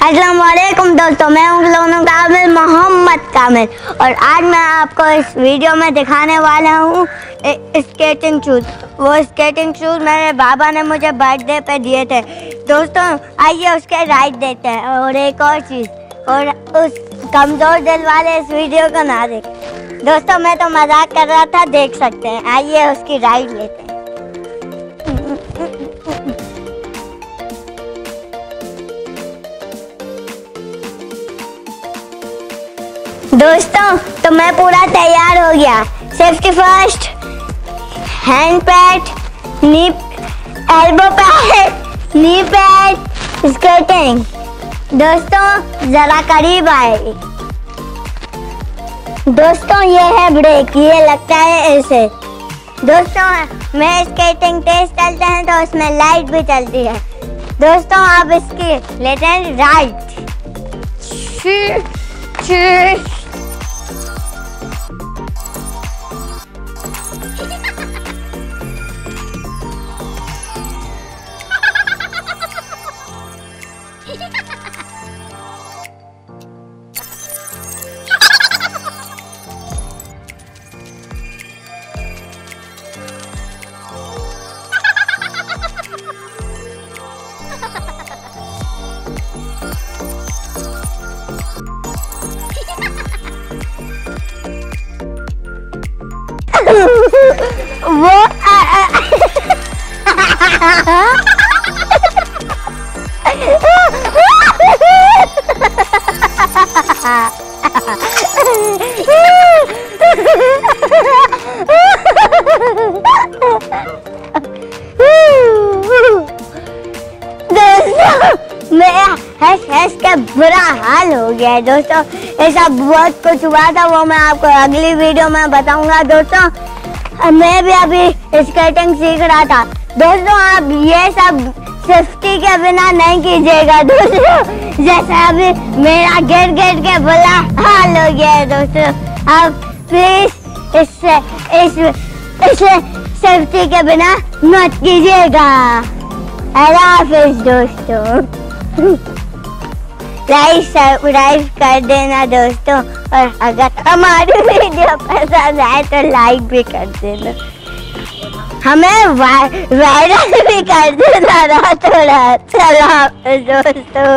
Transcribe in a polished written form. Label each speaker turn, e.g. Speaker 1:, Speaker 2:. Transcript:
Speaker 1: अस्सलाम वालेकुम दोस्तों, मैं हूँ कामिल मोहम्मद कामिल और आज मैं आपको इस वीडियो में दिखाने वाला हूँ स्केटिंग शूज़। वो स्केटिंग शूज़ मेरे बाबा ने मुझे बर्थडे पे दिए थे। दोस्तों आइए उसके राइड देते हैं। और एक और चीज़, और उस कमज़ोर दिल वाले इस वीडियो को ना देखें। दोस्तों मैं तो मजाक कर रहा था, देख सकते हैं। आइए उसकी राइड लेते हैं। दोस्तों तो मैं पूरा तैयार हो गया। Safety first, hand pad, knee elbow pad, knee pad, skating. दोस्तों जरा करीब आए। दोस्तों ये है ब्रेक, ये लगता है ऐसे। दोस्तों मैं स्केटिंग तेज चलते हैं तो उसमें लाइट भी चलती है। दोस्तों आप इसकी लेते हैं राइट। वो हंस का बुरा हाल हो गया है। दोस्तों ऐसा बहुत कुछ हुआ था, वो मैं आपको अगली वीडियो में बताऊंगा। दोस्तों मैं भी अभी स्केटिंग सीख रहा था। दोस्तों आप ये सब सेफ्टी के बिना नहीं कीजिएगा। दोस्तों जैसे अभी मेरा गिर के बुरा हाल हो गया है। दोस्तों आप प्लीज इसे सेफ्टी के बिना मत कीजिएगा। अल्लाह हाफिज़ दोस्तों। लाइक सब्सक्राइब कर देना दोस्तों, और अगर हमारी वीडियो पसंद आए तो लाइक भी कर देना। हमें वायरल भी कर देना थोड़ा। चलो दोस्तों।